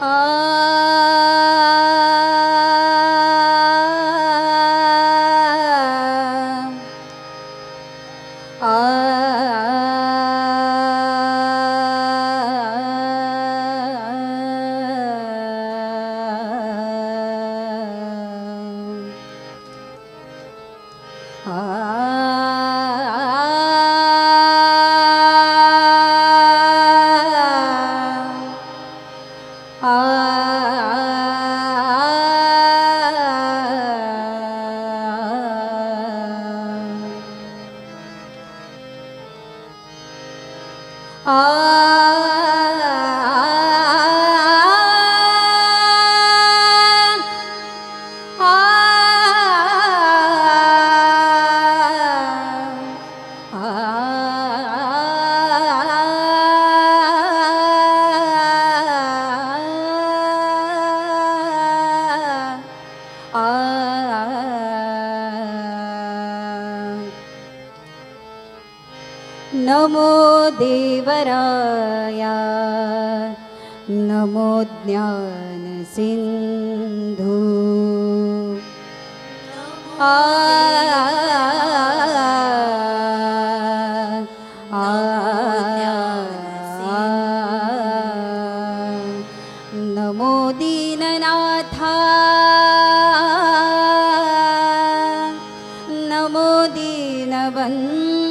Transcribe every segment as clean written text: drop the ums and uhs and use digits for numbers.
आ नमो देवराया नमो ज्ञान सिंधु नमो दीननाथा नमो दीनबंधु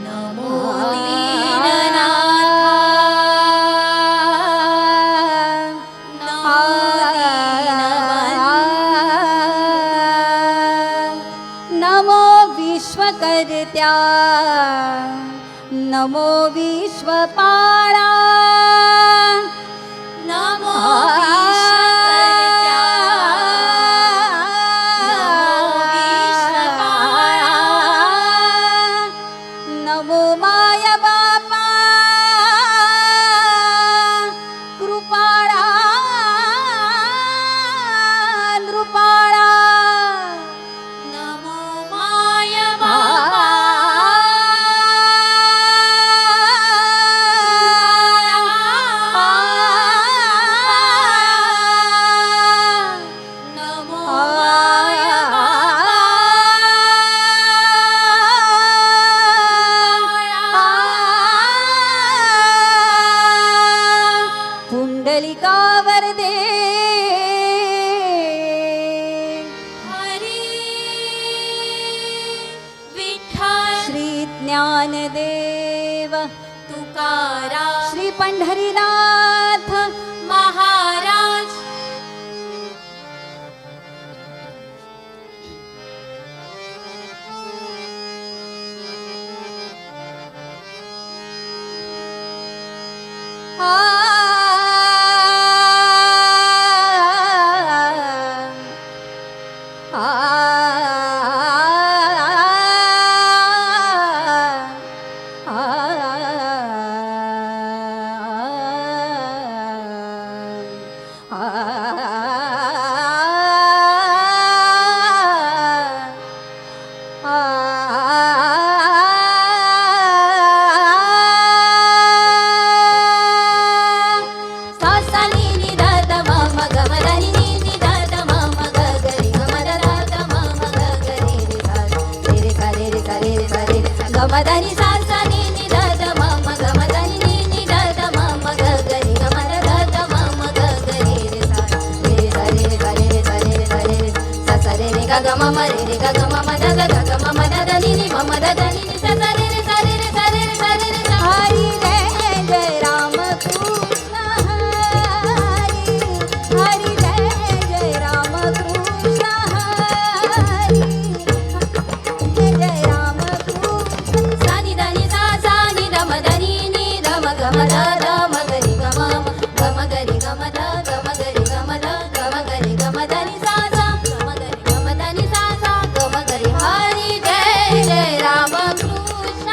नमो नमो विश्वकर्त्या नमो विश्वपाला नमो नमो माया बापा कृपाळा नृपाळा नमो माया बापा नमो पुंडलिकावर दे हरी विठ्ठल श्री ज्ञानदेव तुकाराम श्री पंढरीनाथ महाराज गमदनि सा नी नि द द म म गमदनि नी नि द द म म ग ग रि ग म द द म म ग ग रि रे सा रे सा रे रे सा रे रे सा रे रे सा रे रे सा सा रे रे ग ग म म रे रे ग ग म म द ग ग ग म म द द नि नि म म द द नि नि सा सा रे रे सा रे रे सा रे रे सा रे रे सा हरि जय जय राम कृष्ण हरि हरि जय जय राम कृष्ण हरि जय राम सानी दानी सा सानी दम दनी नी दम गम द दम गरि गम गम गरि गम द गम गरि गम द गम गरि गम दनी सा सा गम गरि गम दनी सा सा गम गरि हरि जय जय राम कृष्ण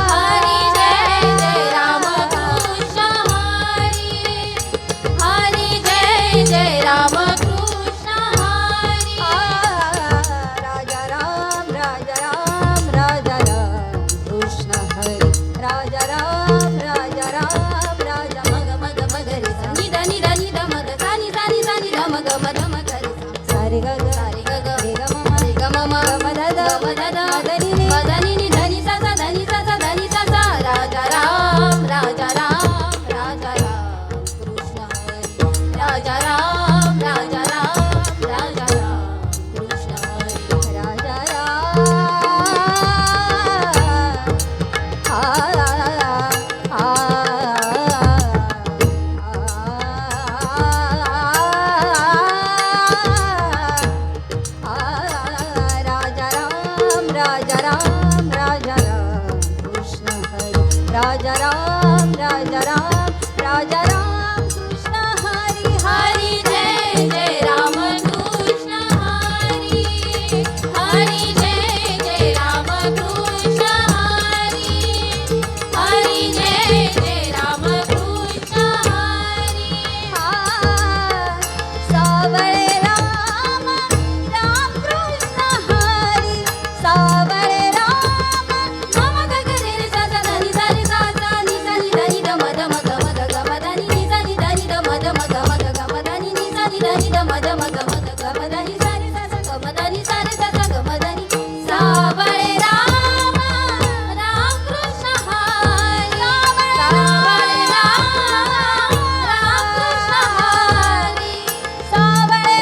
हरि जय जय राम कृष्ण हरि हरि जय जय राम कृष्ण हरि राजा राम राजा राम राजा राम कृष्ण हरि राजा राजा राम राजा राम राजा राम कृष्ण हरी हरी जय जय राम कृष्ण हरी हरी जय जय राम कृष्ण हरी हरी जय जय राम कृष्ण हरी सावळे राम राम कृष्ण हरी सावळे राम मम गगरे रे सा सा नी सा रे सा सा नी सा नी दा नी द म द म ग म ग ग म दा नी नी सा नी दा नी द म द म ग म ग ग म दा नी नी सा नी दा नी द म द म ग म ग ग म दा नी सा रे सा सा ग म दा नी सा रे सा सा ग म दा नी सावळे राम राम कृष्ण हरी सावळे राम राम कृष्ण हरी सावळे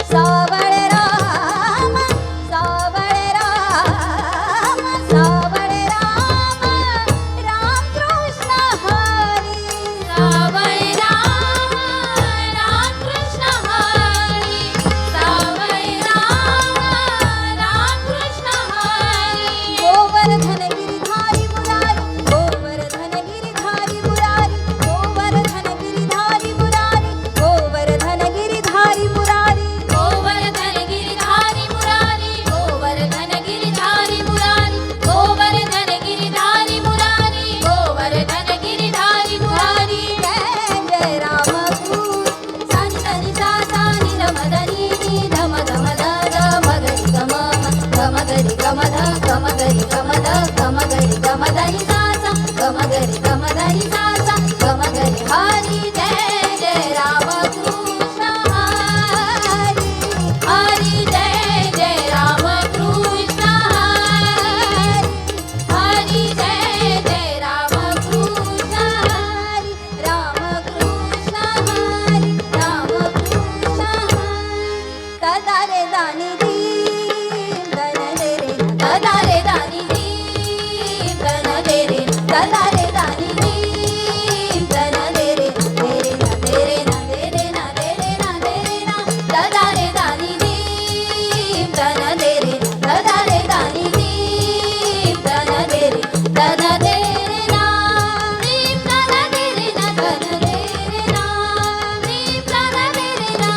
सावळे राम सावळे राम सावळे राम राम कृष्ण हरी सावळे राम राम कृष्ण हरी सावळे राम राम कृष्ण हरी गोवर्धन गिरिधारी मुरारी गोवर्धन गिरिधारी मुरारी गोवर्धन गिरिधारी मुरारी गोवर्धन गिरिधारी मुरारी गोवर्धन गिरिधारी मुरारी गोवर्धन गिरिधारी मुरारी गोवर्धन गिरिधारी मुरारी गोवर्धन गिरिधारी मुरारी जय जय राम कृष्ण सानी सानी सा सानी रम దని ని ధమ ధమ ద ద మగరి గమ గమ గరి గమ ధ గమ గరి గమ ధ గమ గరి గమ దని సా సా గమ గరి గమ దని సా సా గమ గరి హరి జయ జయ రామ కృష్ణ హరి హరి జయ జయ రామ కృష్ణ హరి హరి జయ జయ రామ కృష్ణ హరి రామ కృష్ణ హరి రామ కృష్ణ హరి తదారే దాని దీం దన దే రే తదారే దాని దీం దన దే రే తదారే దాని దీం దన దే రే దే రే నా దే రే నా దే రే నా దే రే నా దే రే నా తదారే దాని దీం దన దే రే తదారే దాని దీం దన దే రే దన దే రే నా దీం దన దే రే నా దన దే రే నా దీం దన దే రే నా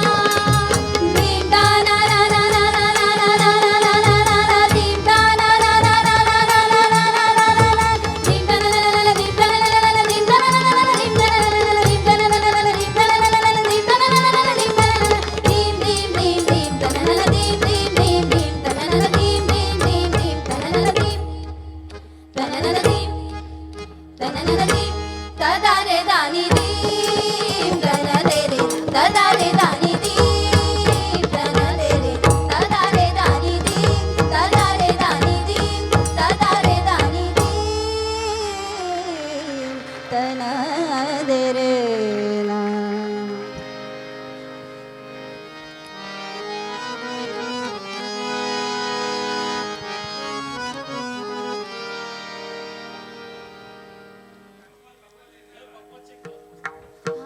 దీం దన నా నా నా నా నా నా నా నా నా నా నా దీం దన నా నా నా నా నా నా నా నా నా నా నా దీం దన నా నా నా దీం దన నా నా దీం దన నా నా దీం దన నా నా దీం దన నా నా దీం దన నా నా దీం దన నా నా దీం దన నా దీం దీం దీం దీం దన నా నా దీం దీం దీం దీం దన నా నా దీం దీం దీం దీం దన నా నా దీం దన నా నా దీం దన నా నా దీం తదారే దాని దీం దన దే రే తదారే దాని దీం దన దే రే తదారే దాని దీం తదారే దాని దీం తదారే దాని దీం తన దే రే నా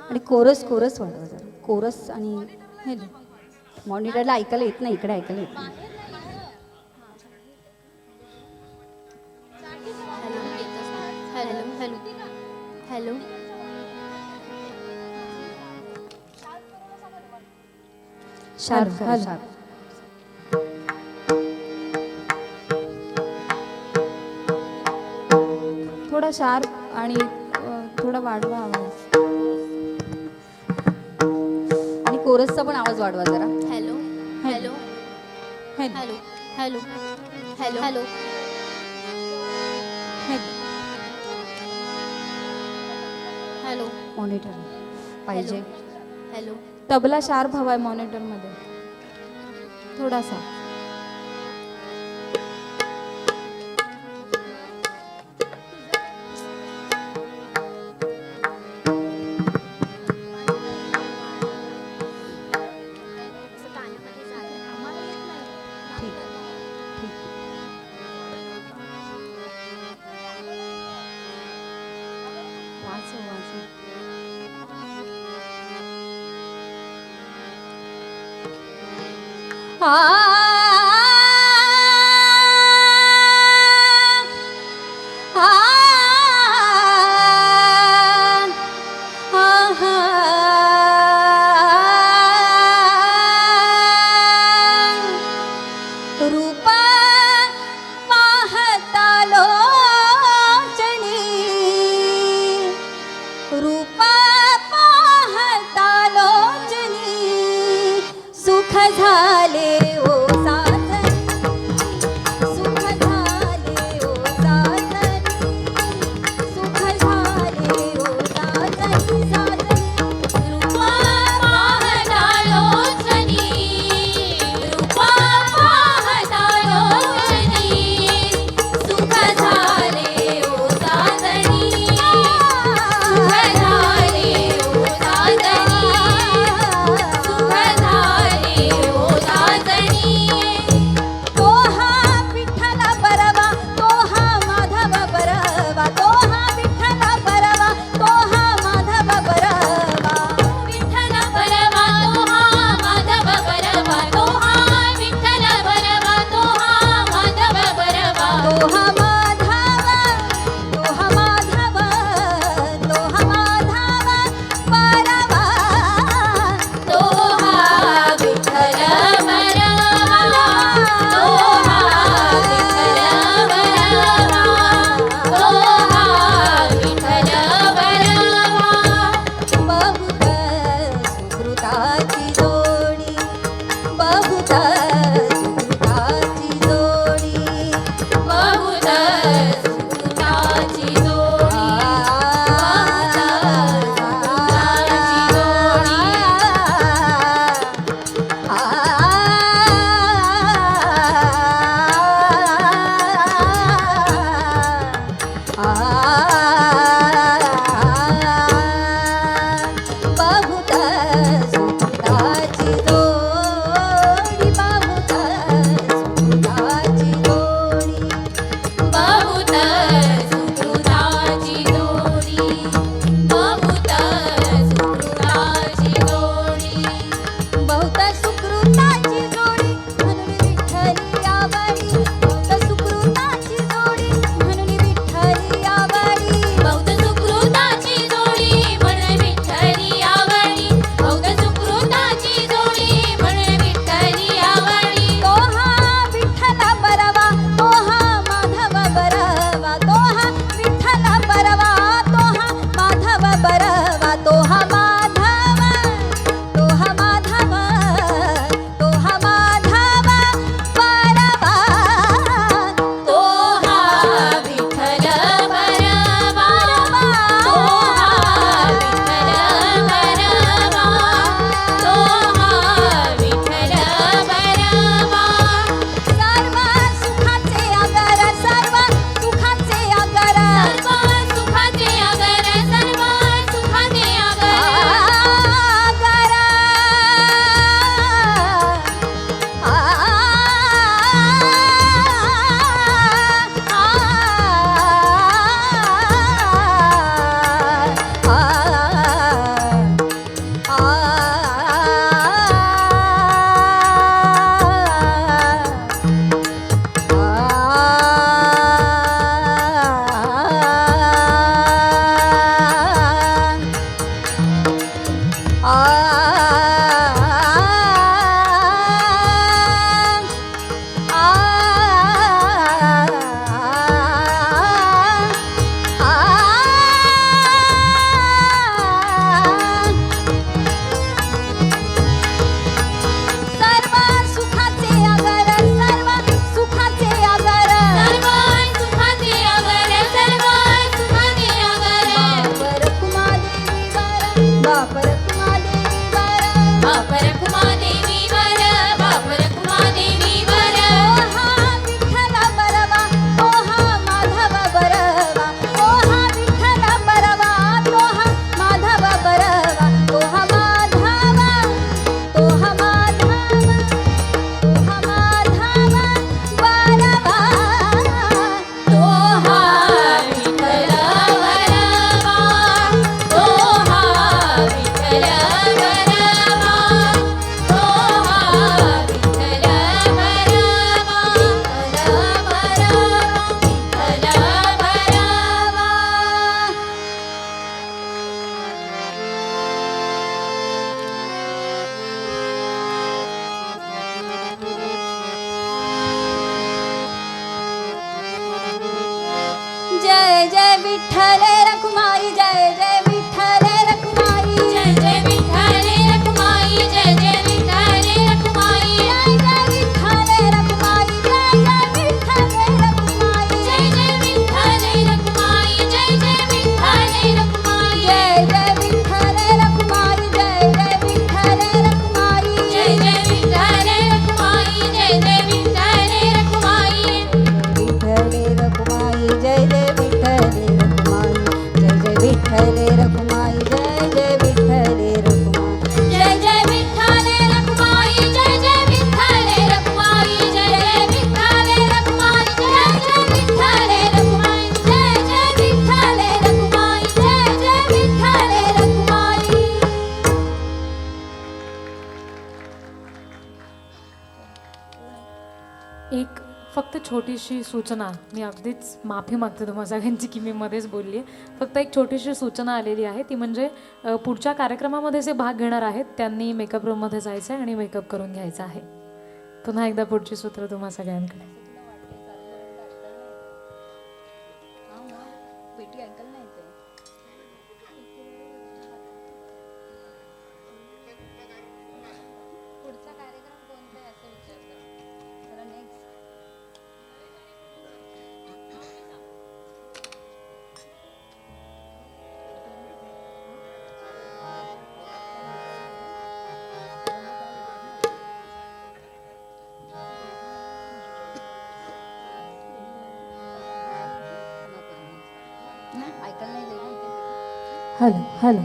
आणि कोरस कोरस वाढवा जरा कोरस आणि हे मॉनिटरला ऐकायला येत नाही इकडे ऐकायला येत नाही हॅलो हॅलो हॅलो शार्प करा, हॅलो. शार्प. थोडा शार्प आणि थोडा वाढवा आवाज. आणि कोरसचा पण आवाज वाढवा जरा hello hello hello hello hello hello hello hello monitor पाहिजे हॅलो. तबला शार्प हवाय मॉनिटरमध्ये थोडासा. ठीक ठीक आ आ आहा. रूप पाहता लोचनी, रूप पाहता लोचनी, सुख झाले ओ विठ्ठल रखुमाई जय जय विठ्ठल रखुमाई जय जय विठ्ठल रखुमाई जय जय विठ्ठल रखुमाई जय जय विठ्ठल रखुमाई जय जय विठ्ठल रखुमाई जय जय विठ्ठल रखुमाई जय जय विठ्ठल रखुमाई जय जय विठ्ठल रखुमाई जय जय विठ्ठल रखुमाई जय जय विठ्ठल रखुमाई जय जय विठ्ठल रखुमाई विठ्ठल रखुमाई जय जय विठ्ठल रखुमाई जय जय विठ्ठल रखुमाई जय जय विठ्ठल रखुमाई जय जय विठ्ठल रखुमाई जय जय विठ्ठल रखुमाई जय जय विठ्ठल रखुमाई जय जय विठ्ठल रखुमाई जय जय विठ्ठल रखुमाई जय जय विठ्ठल रखुमाई. एक फक्त छोटीशी सूचना, मी अगदीच माफी मागते तुम्हा सगळ्यांची की मी मध्येच बोलली आहे. फक्त एक छोटीशी सूचना आलेली आहे, ती म्हणजे पुढच्या कार्यक्रमामध्ये जे भाग घेणार आहेत त्यांनी मेकअप रूममध्ये जायचं आहे आणि मेकअप करून घ्यायचा आहे. पुन्हा एकदा पुढची सूत्र तुम्हा सगळ्यांकडे. Hello hello.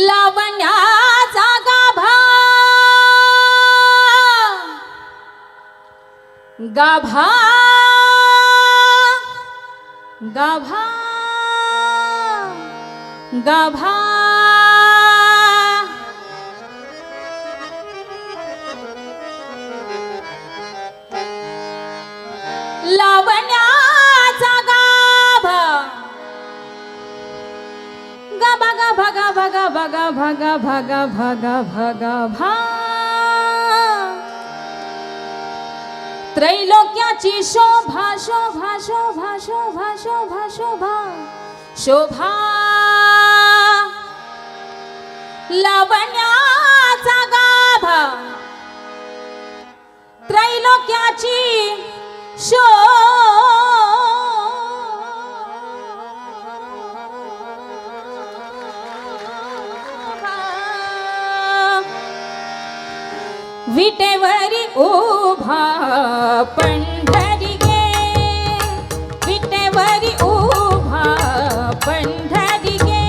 लावण्याचा गाभा गाभा गाभा गाभा लावण्याचा गाभा गाभा गाभा गाभा गाभा गाभा गाभा गाभा गाभा गाभा त्रैलोक्याची शोभा शोभा शोभा शोभा शोभा शोभा शोभा लावण्याचा गाभा त्रैलोक्याची विटेवरी उभा पंढरी गे विटेवरी उभा पंढरी गे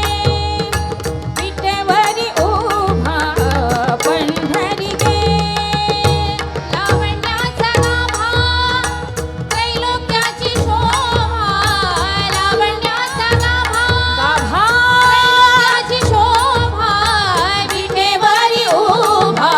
विटेवरी उभा पंढरी गे लावण्याचा गाभा त्रैलोक्याची शोभा लावण्याचा गाभा गाभा त्रैलोक्याची शोभा विटेवरी उभा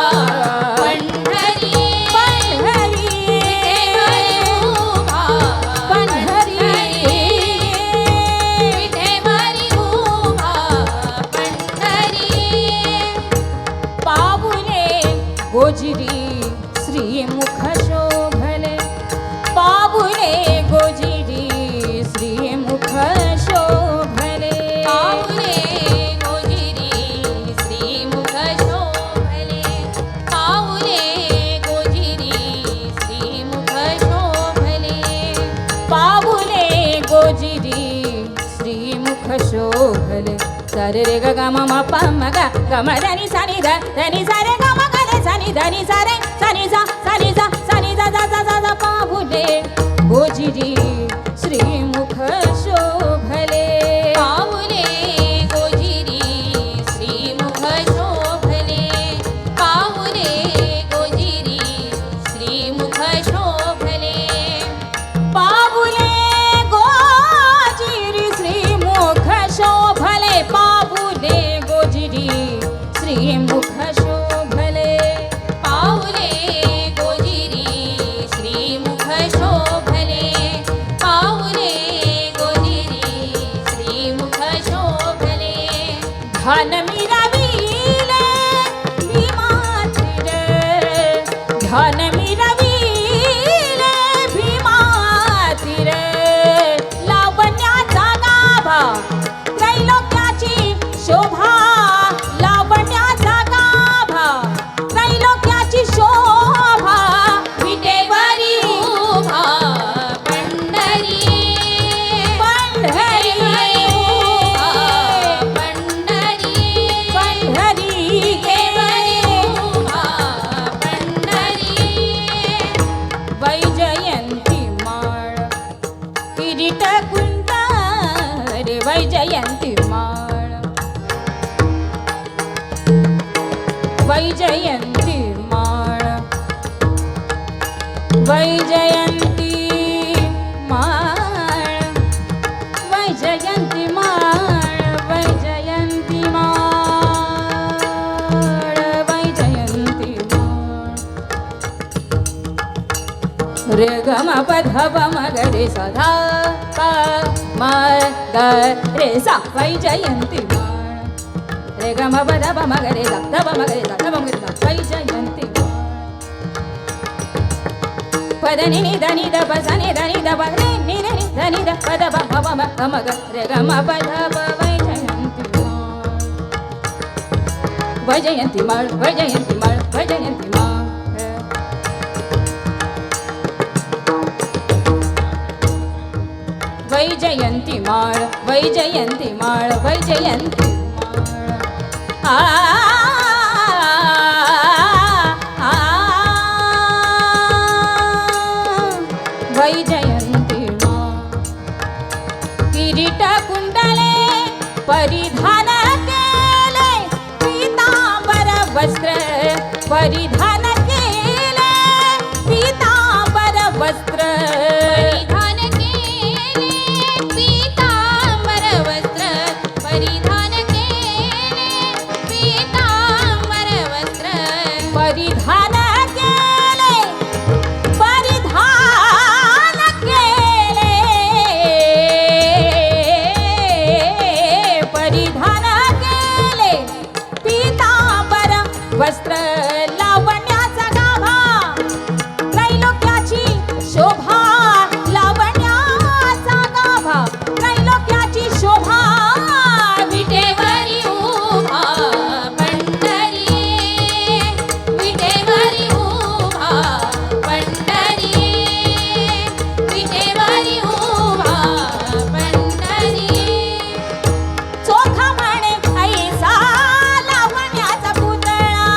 गोजिरी श्रीमुख शोभले पाबुले गोजिरी श्रीमुख शोभले पाबुले गोजिरी श्रीमुख शोभले सारे रे ग ग म म प म ग ग म ध नि सा नि ध नि सा रे ग म ग रे सा नि ध नि सा रे सा नि जा सा नि जा सा नि जा जा जा जा जा पाहुले गोजिरी श्रीमुख शोभले पाहुले गोजिरी श्रीमुख शोभले पाहुले गोजिरी श्रीमुख शोभले पाहुले गोजिरी श्रीमुख शोभले पाहुले गोजिरी श्रीमुख शोभले पाहुले गोजिरी श्रीमुख शोभले पाहुले गोजिरी श्रीमुख शोभले धन मिरविले भीमाचिरे धन मिरविले भीमाचिरे लावण्याचा गाभा त्रैलोक्याची शोभा लावण्याचा गाभा त्रैलोक्याची शोभा विटेवरी उभा पंढरी पंढरी पंढरी पंढरी केवरी उभा पंढरी वैजयंती माळ किरीट कुंड रे वैजयंती माळ वैजयंती माळ वैजयंती माळ वैजयंती माळ वैजयंती माळ वैजयंती माळ रे ग म प ध प म ग रे सा धा प म ग रे सा वैजयंती माळ रे ग म प ध प म ग रे सा ध प म ग रे सा ध प म ग रे सा वैजयंती प ध नि नि ध नि ध प सा नि ध नि ध प रे नि रे नि ध नि ध प ध प म प म ग म ग रे ग म प ध प वैजयंती माळ वैजयंती माळ वैजयंती माळ वैजयंती माळ वैजयंती माळ वैजयंती माळ वैजयंती माळ वैजयंती माळ किरीट कुंडले परिधान केले पीतांबर वस्त्र परिधान केले पीतांबर वस्त्र परिधान केले पीतांबर वस्त्र परिधान केले पीतांबर वस्त्र परिधान केले परिधान केले परिधान केले पीतांबर वस्त्र लावण्याचा गाभा त्रैलोक्याची शोभा लावण्याचा गाभा त्रैलोक्याची शोभा विटेवरी उभा पंढरी विटेवरी उभा पंढरी विटेवरी उभा पंढरी चोखा म्हणे ऐसा लावण्याचा पुतळा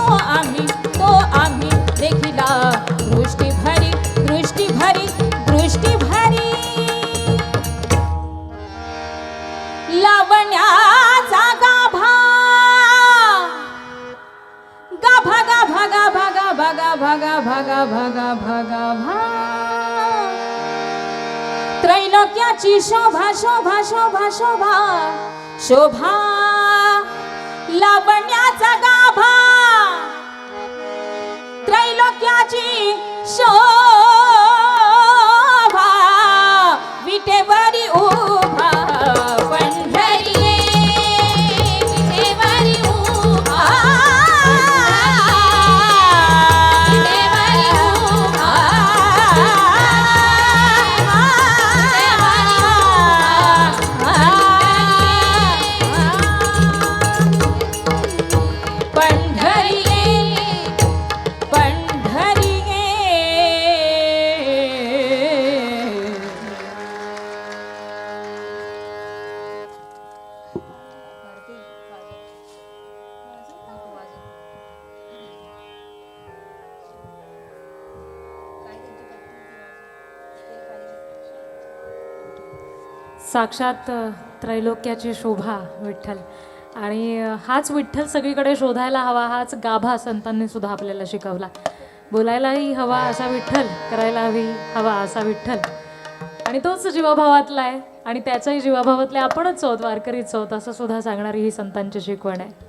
तो आम्ही देखिला दृष्टी भरी दृष्टी भरी दृष्टी भरी लावण्याचा गाभा गाभा गाभा गाभा गाभा गाभा गाभा गाभा गाभा गाभा त्रैलोक्याची शोभा शोभा शोभा शोभा शोभा लावण्याचा गाभा त्रैलोक्याची शोभा विटेवरी उभा पंढरी विटेवरी उभा विटेवरी उभा साक्षात त्रैलोक्याची शोभा विठ्ठल. आणि हाच विठ्ठल सगळीकडे शोधायला हवा, हाच गाभा संतांनी सुद्धा आपल्याला शिकवला. बोलायलाही हवा असा विठ्ठल, करायला हवा असा विठ्ठल. आणि तोच जीवाभावातला आहे आणि त्याच्याही जीवाभावातले आपणच आहोत, वारकरीच आहोत असं सुद्धा सांगणारी ही संतांची शिकवण आहे.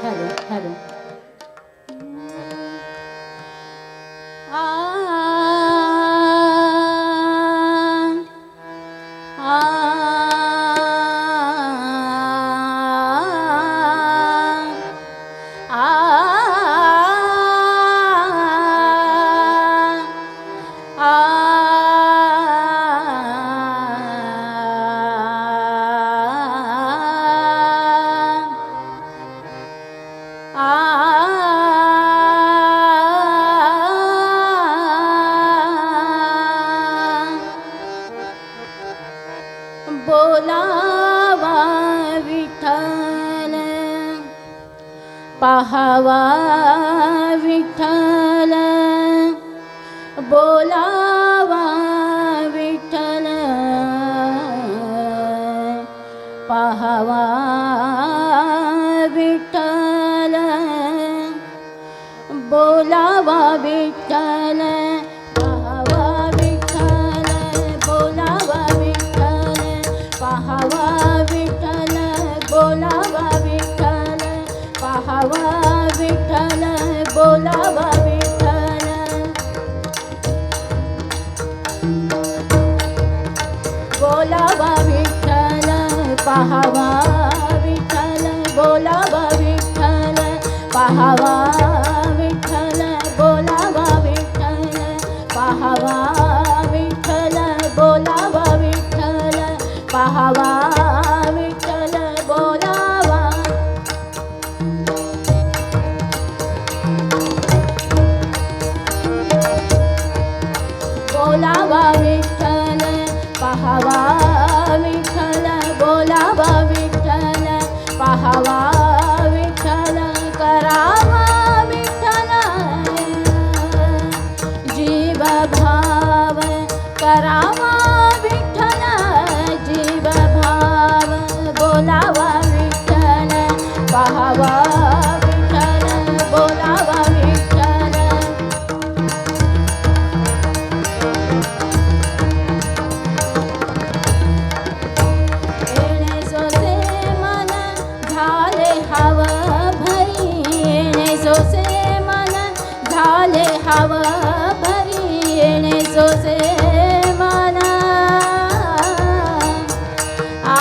हॅलो हॅलो बोलावा विठ्ठल पाहावा विठ्ठल बोलावा विठ्ठल पाहावा विठ्ठल बोलावा विठ्ठल पाहावा विठ्ठल बोलावा विठ्ठल पाहावा विठ्ठल बोलावा विठ्ठल पाहावा विठ्ठल बोलावा विठ्ठल बोलावा विठ्ठल पाहावा विठ्ठल बोलावा विठ्ठल पाहावा विठ्ठल बोलावा विठ्ठल पाहावा विठ्ठल बोलावा विठ्ठल पाहावा विठ्ठल बोलावा बोलावा विठ्ठल पाहावा विठ्ठल बोलावा विठ्ठल पाहावा विठ्ठल करावा विठ्ठल जीव भाव करावा विठ्ठल जीव भाव बोलावा विठ्ठल पाहावा विठ्ठल बोलावा विठ्ठल येणे सोसे मन झाले हव भरी येणे सोसे मन झाले हव भरी येणे सोसे मन आ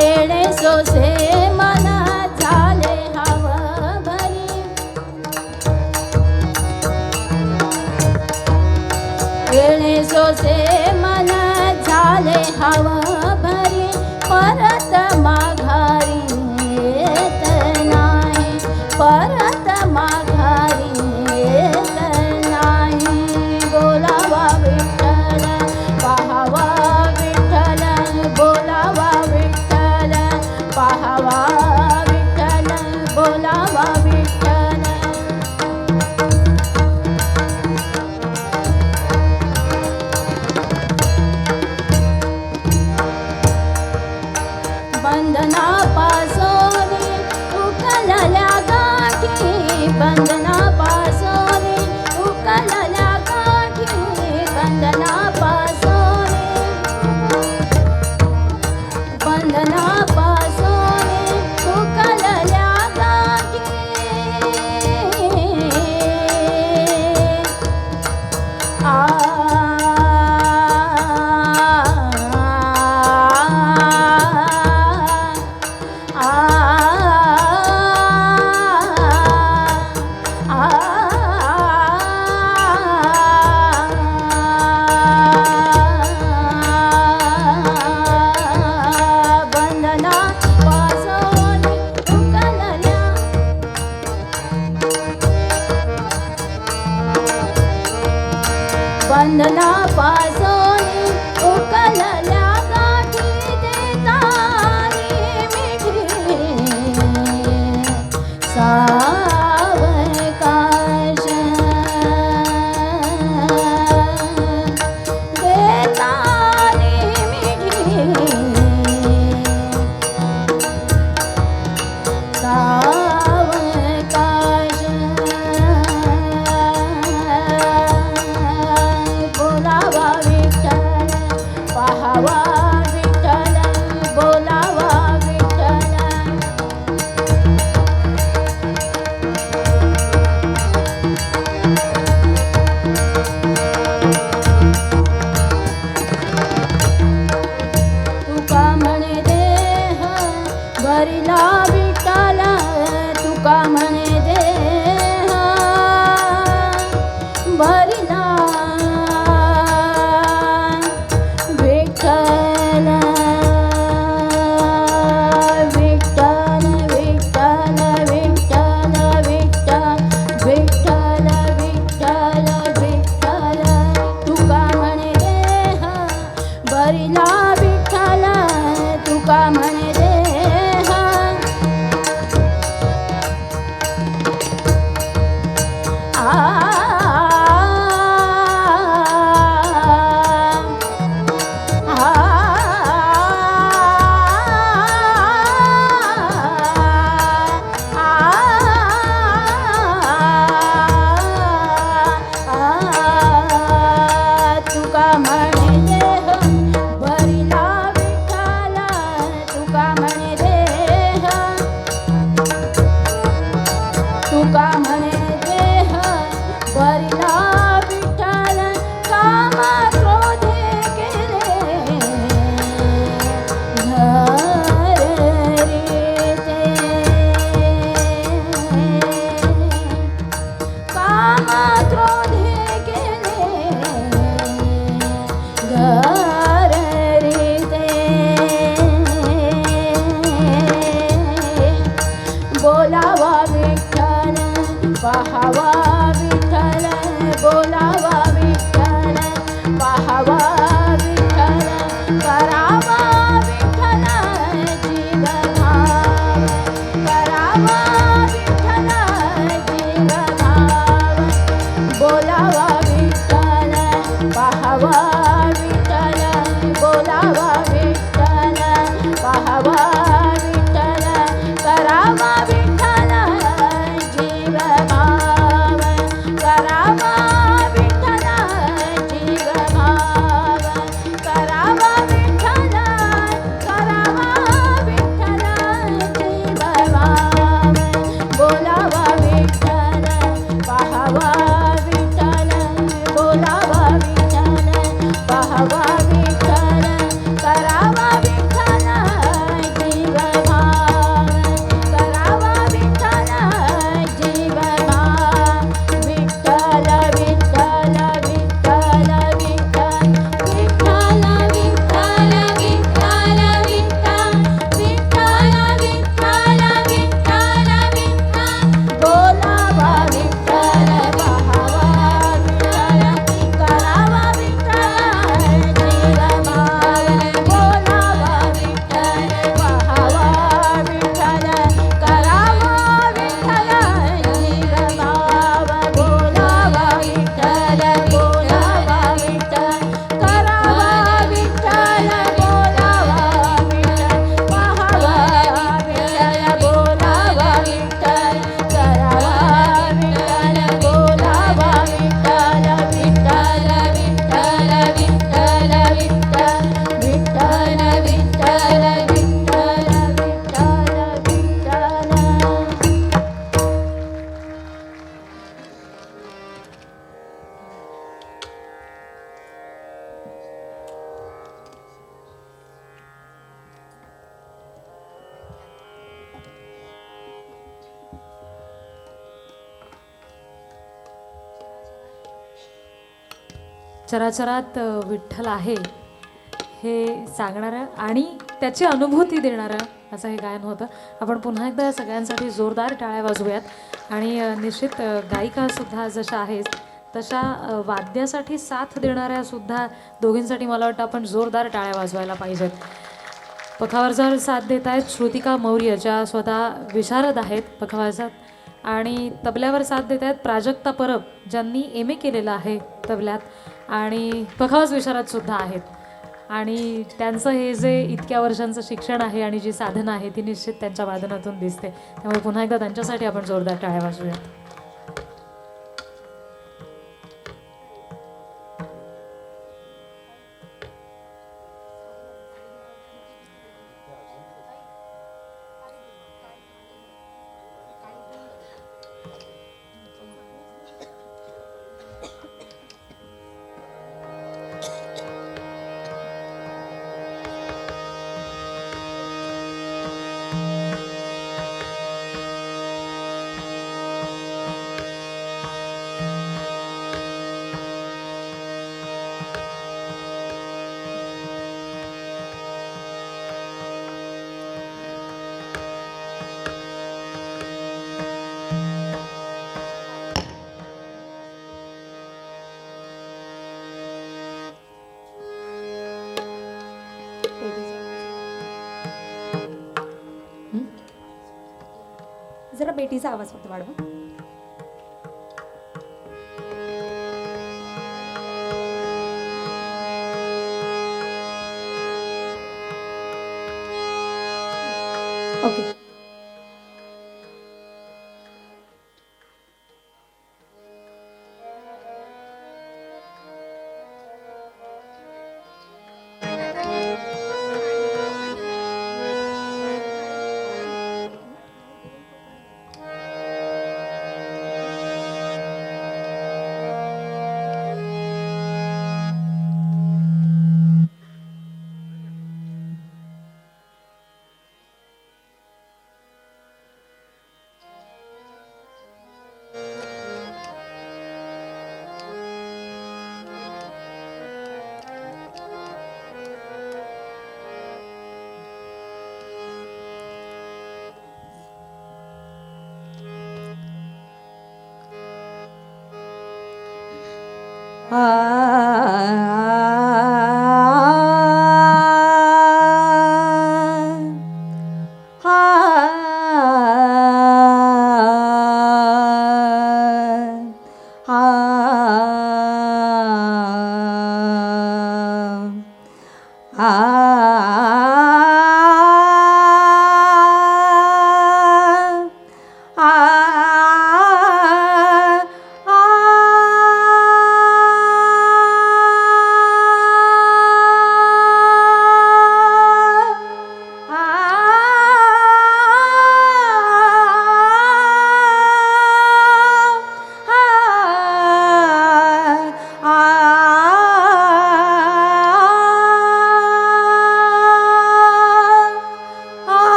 येणे सोसे मन झाले हव भरी खेळणे सोसे मन झाले हवा भरी परत माघारी येत नाही परत माघारी येत नाही बोलावा विठ्ठल पाहावा विठ्ठल बोलावा विठ्ठल पाहावा विठ्ठल बोलावा विठ्ठल बंधनापासून उकलल्या गाठी बंधनापासून उकलल्या गाठी बंधनापासून उकलल्या गाठी बंधनापासून उकलल्या गाठी देतानी मिठी सावकाश देतानी मिठी सावकाश बोलावा विठ्ठल चराचरात विठ्ठल आहे हे सांगणारं आणि त्याची अनुभूती देणारं असं हे गायन होतं. आपण पुन्हा एकदा सगळ्यांसाठी जोरदार टाळ्या वाजवूयात आणि निश्चित गायिकासुद्धा जशा आहेत तशा वाद्यासाठी साथ देणाऱ्या सुद्धा दोघींसाठी मला वाटतं आपण जोरदार टाळ्या वाजवायला पाहिजेत. पखावाजवर साथ देत आहेत श्रुतिका मौर्य, ज्या स्वतः विशारद आहेत पखावाजात, आणि तबल्यावर साथ देत आहेत प्राजक्ता परब, ज्यांनी MA केलेलं आहे तबल्यात आणि पखावाज विशारदसुद्धा आहेत. आणि त्यांचं हे जे इतक्या वर्षांचं शिक्षण आहे आणि जी साधना आहे ती निश्चित त्यांच्या वादनातून दिसते. त्यामुळे पुन्हा एकदा त्यांच्यासाठी आपण जोरदार टाळ्या वाजवूयात. जरा बेटीचा आवाज फक्त वाढवा. ओके.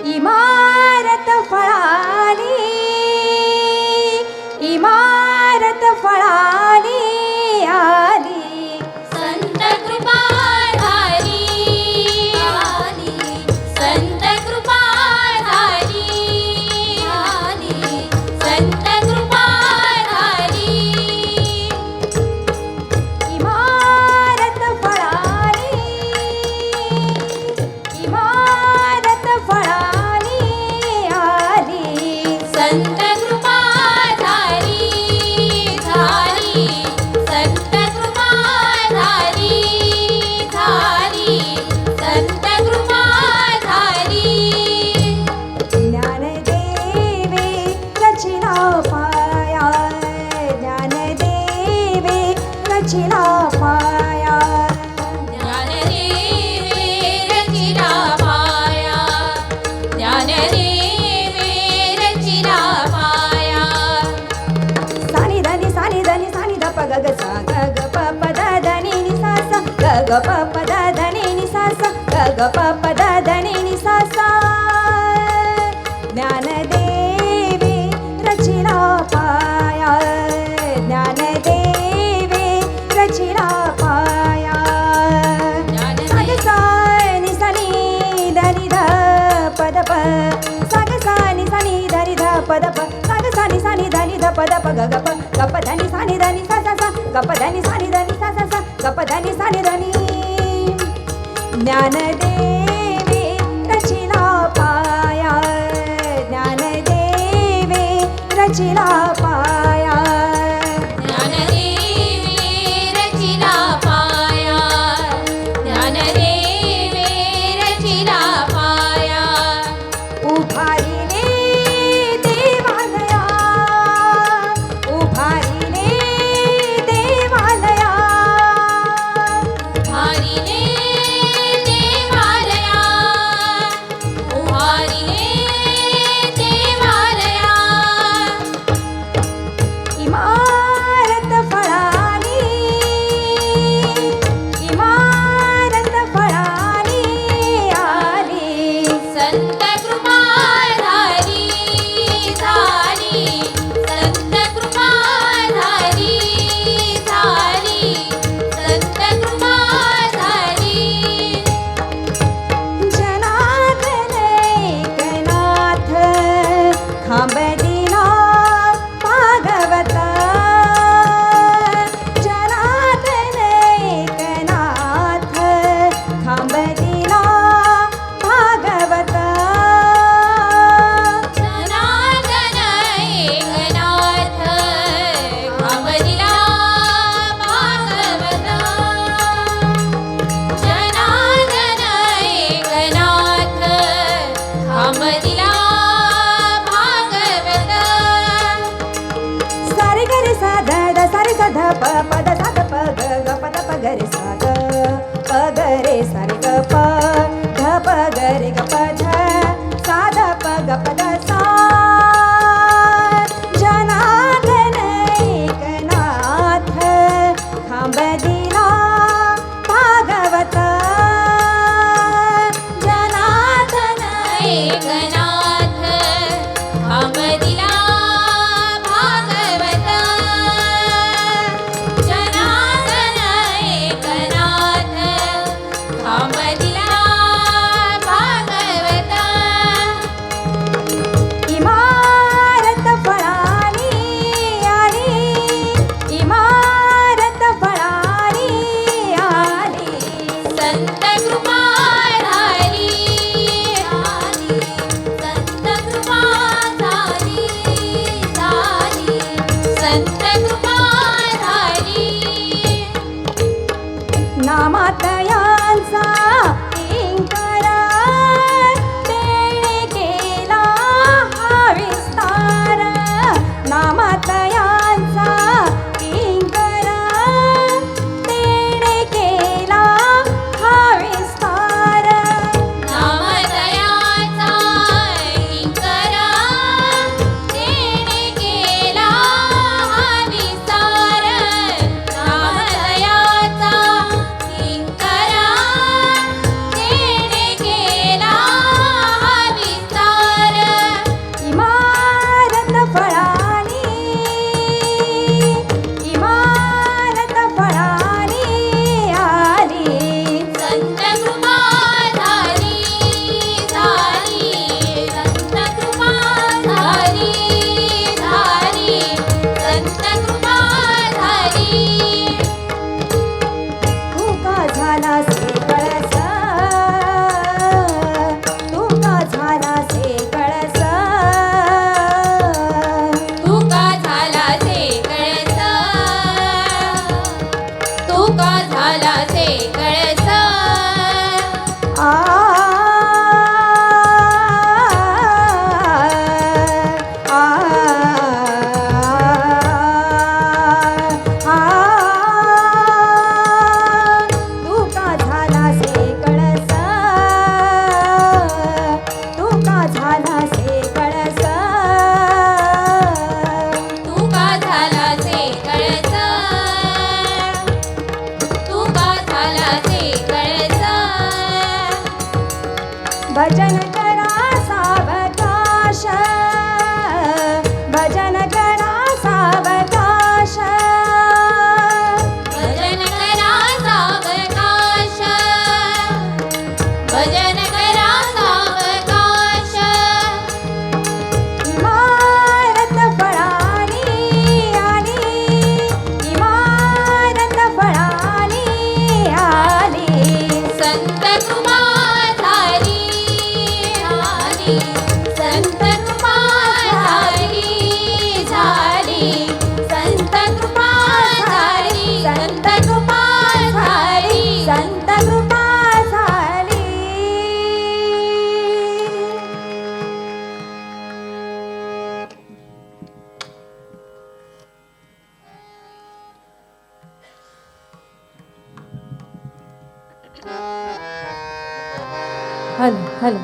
इमारत फळाली, इमारत फळाली आली, संत कृपा झाली आली, संत कृपा झाली आली, संत कृपा झाली. इमारत फळाली, इमारत फळाली आली. ग प प द ध नि नि सा सा ग ग प प द ध नि नि सा सा ज्ञानदेवे रचिला पाया ज्ञानदेवे रचिला पाया साग सा नि सा नि ध नि ध प द प साग सा नि सा नि ध नि ध प द प साग सा नि ध नि ध प द प ग ग प ग प ध नि सा नि ध नि सा सा सा ग प ध नि सा नि ध नि सा सा सा ग प ध नि सा नि ध नि ज्ञानदेवे रचिला पाया ज्ञानदेवे रचिला पाया ज्ञानदेवे रचिला पाया ज्ञानदेवे रचिला पाया उभारिले देवालया उभारिले देवालया उभारिले देवालया उभारिले देवालया इमारत फळानी इमारत फळानी आली संत कृपा झाली झाली संत कृपा झाली झाली संत कृपा झाली जनार्दन एकनाथ खांबदिला भागवता जनार्दन एकनाथ खांबदिला भागवता जनार्दन एकनाथ खांबदिला भागवता जनार्दन एकनाथ खांबदिला भागवता सारे गरे सा ध द सारे सा ध प प द सा ध प ग ग प द प ग रे सा ग प ग रे सा रे ग प ध प ग रे ग प ध सा ध प ग प द सा जनार्दन एकनाथ खांबदिला भागवता जनार्दन एकनाथ खांबदिला भागवता जनार्दन एकनाथ खांबदिला भागवता इमारत फळानी आली इमारत फळानी आली संत कृपा झाली झाली संत कृपा झाली झाली संत कृपा झाली नामातयांचा किंकरा तेणे केला हा विस्तार नामातयांचा किंकरा तेणे केला हा विस्तार नामदयाचा किंकरा तेणे केला हा विस्तार नामदयाचा किंकरा तेणे केला हा विस्तार इमारत फळानी इमारत फळानी आली संत कृपा झाली झाली संत कृपा झाली झाली संत कृपा झाली तू का झाला से कळस तू का झाला से कळस तू का झाला से कळस तू का झाला से कळस आ आ आ तू का झाला हॅलो हॅलो.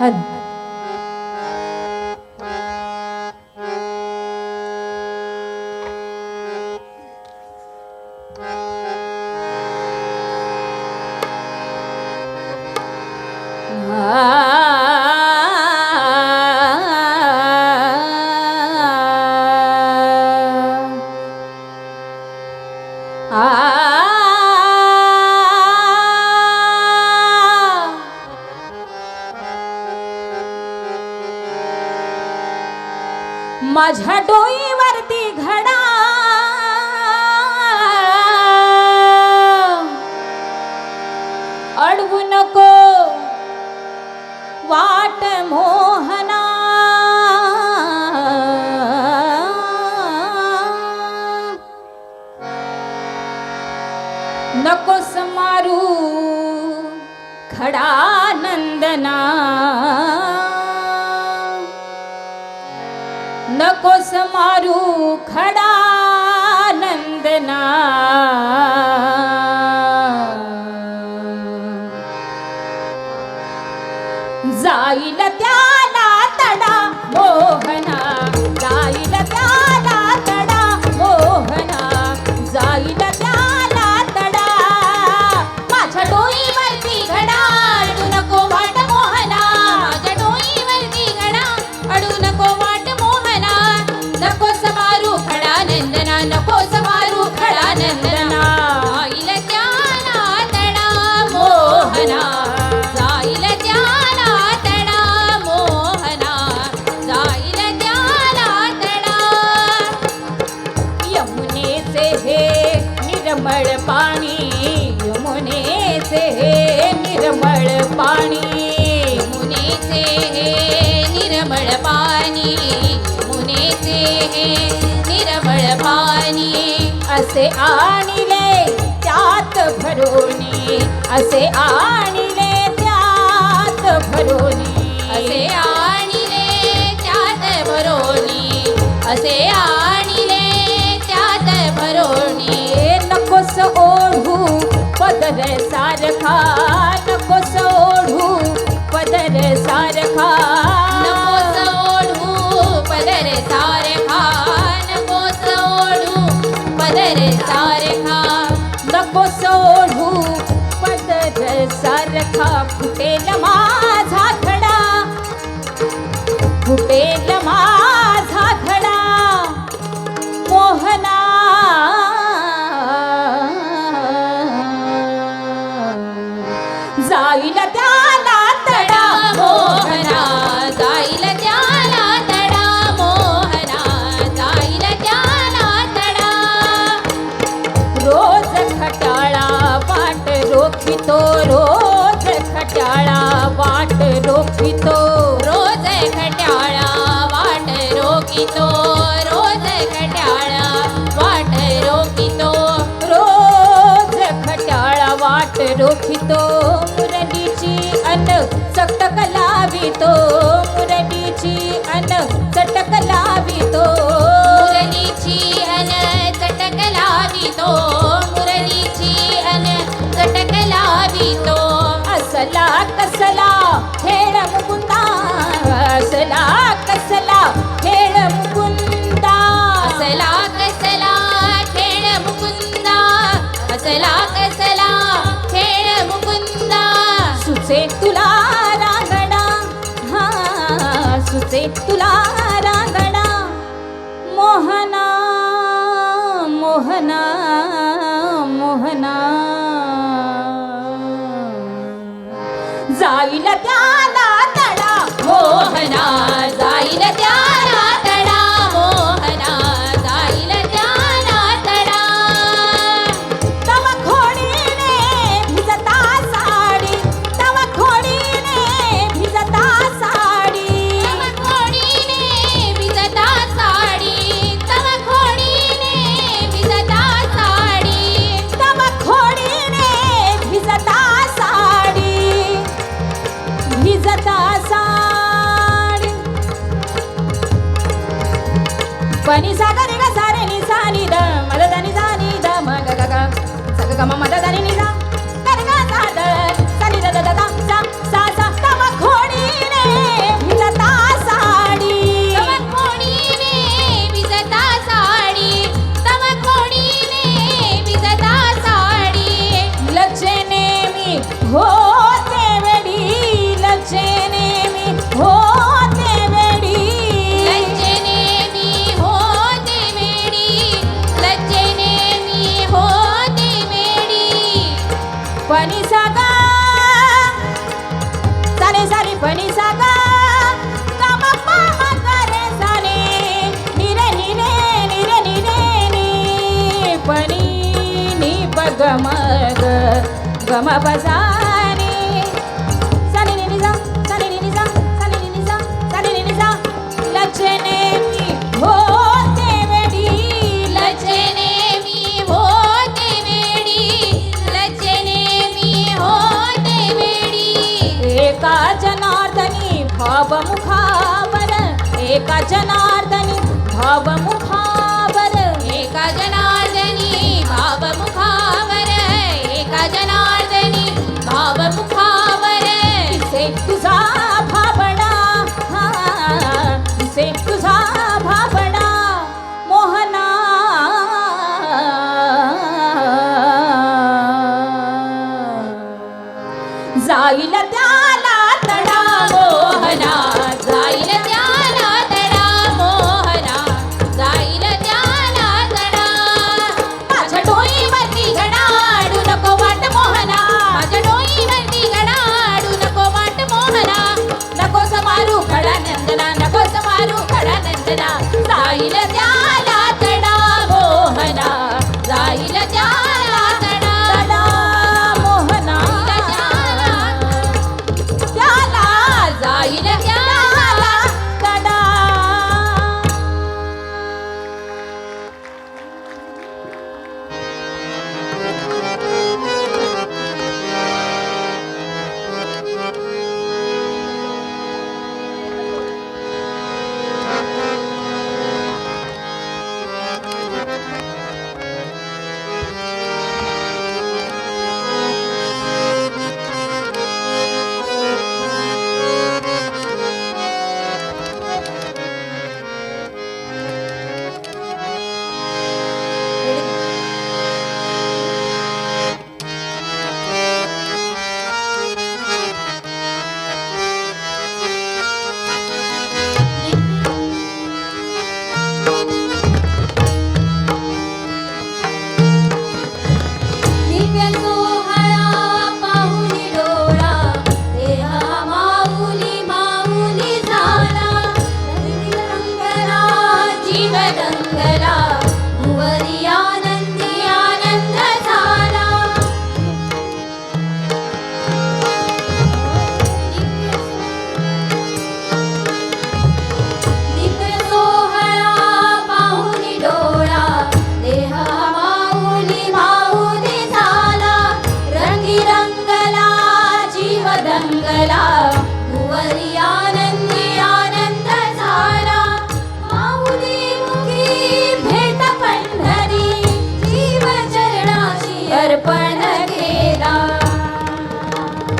हॅलो. माझ्या डोईवरती घडा अडवू नको वाट मोहना. नकोस मारू खडा नंदना. नकोस मारू खडा नंदना. जाईल त्याला तडा मोहना. जाईल त्याला तडा मोहना. जाईल त्याला तडा. माझ्या डोईवरती घडा अडू नको वाट मोहना. माझ्या डोईवरती घडा अडू नको वाट मोहना. नको समारू खडा नंदना. नको समारू खडा नंदना. जाईल त्याला तडा मोहना. जाईल त्याला तडा मोहना. जाईल त्याला तडा. यमुनेचे हे निर्मळ पाणी. यमुनेचे हे निर्मळ पाणी. यमुनेचे हे निर्मळ पाणी. यमुनेचे हे निर्मळ पाणी. असे आणिले त्यात भरोनी. असे आणिले त्यात भरोनी. असे आणिले त्यात भरोनी. असे आणिले त्यात भरोनी. नकोस ओढू पदर सारखा. नकोस ओढू पदर सारखा. नकोस ओढू पदर सारखा. नकोस ओढू पदर सारखा. नकोस ओढू पदर सारखा. फुटेल माझा खडा. फुटेल माझा खडा मोहना. जाईल त्याला तडा मोहना. जाईल त्याला तडा मोहना. जाईल त्याला तडा. रोज खटाळा वाट रोखितो. रोज खटाळा वाट रोखितो. रोज खटाळा वाट रोखितो. रोज खटाळा वाट रोखितो. रोज खटाळा वाट रोखितो. मुरलीची अन चटक लावितो. मुरलीची अन चटक लावितो. मुरलीची अन चटक लावितो. मुरलीची अन चटक लावितो. असला कसला खेळ मुकुंदा. असला कसला खेळ मुकुंदा. असला कसला खेळ मुकुंदा. असला कसला खेळ मुकुंदा. सुचे तुला रांगणा. हा सुचे तुला रांगणा मोहना. मोहना. जाईल त्याला तडा मोहना, जाईल त्याला तडा मोहना, जाईल त्याला तडा. तव खोडीने भिजता साडी, तव खोडीने भिजता साडी, तव खोडीने भिजता साडी, तव खोडीने भिजता साडी, तव खोडीने भिजता साडी, भिजता साडी. पनी सागरी ग सारे नि सा नि द मद द नि सा नि द म ग ग ग स ग ग म मद द नि नि सा ग ग सा द सा नि द द द द सा सा सा. तव खोडीने भिजता साडी, तव खोडीने भिजता साडी, तव खोडीने भिजता साडी. लज्जेने मी होते वेडी, लज्जेने मी होते वेडी, लज्जेने मी होते वेडी, लज्जेने मी होते वेडी. पनी सागा सारे सारे पनी सागा गम पम करे साने निरे निरे निरे निरे नि पनी नि पग मग गम पसानी सानी नि नि सा सानी नि नि सा सानी नि नि सा सानी नि नि सा. लज्जेने मी होते वेडी, लज्जेने मी होते वेडी, लज्जेने मी होते वेडी. एका जनार्दनी भाव मुखावर, एका जनार्दनी भाव मुखावर, एका जनार्दनी भाव मुखावर, एका जनार्दनी भाव मुखावर. दिसे तुझा भाबडा, हा, दिसे तुझा भाबडा मोहना. जाईल त्याला तडा मोहना, जाईल त्याला तडा मोहना, जाईल त्याला तडा. माझ्या डोईवरती घडाडू नको वाट मोहना, माझ्या डोईवरती घडाडू नको वाट मोहना. नको समारू खडा नंदना, नको समारू खडा नंदना. जाईल त्याला तडा मोहना, जाईल त्याला तडा तडा मोहना, त्याला जाईल त्याला तडा. दिव्य सोहळा पाहुनी डोळा, देहा माऊली माऊली झाला. रंगला जीव रंगला, भुवरी आनंदी आनंद झाला. दिव्य सोहळा पाहुनी डोळा, देहा माऊली माऊली झाला. रंगी रंगला जीव दंगला, भुवरी आनंदी आनंद झाला. माऊली मुखी भेट पंढरी, जीव चरणाशी अर्पण केला.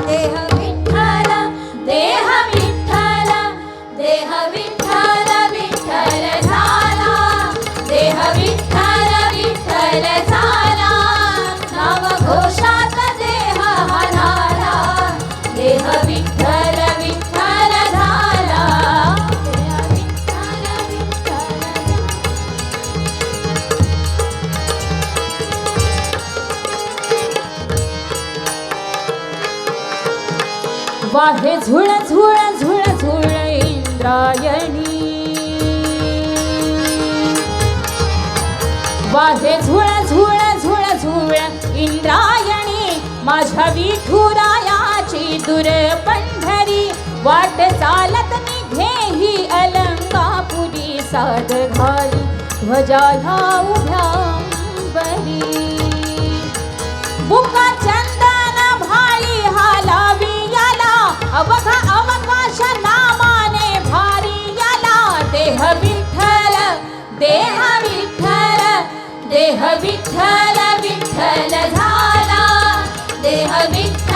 देह विठ्ठल, देह विठ्ठल, देह विठ्ठल विठ्ठल झाला. देह विठ्ठल विठ्ठल झाला. नाम घोषात देह हलाला, देह विठ्ठल वाहे झुळ झुळ झुळ झुळ इंद्रायणी वाहे झुळ झुळ झुळ झुळ इंद्रायणी माझ्या विठुरायाची दूर पंढरी वाट चालत निघे ही अलंकापुरी साद घाली ध्वजाला उभ्या बरी बुका चंदन भाळी हालावी याला अवघा अवकाश नामाने भारी याला देह विठ्ठल देह विठ्ठल देह विठ्ठल विठ्ठल झाला देह विठ्ठल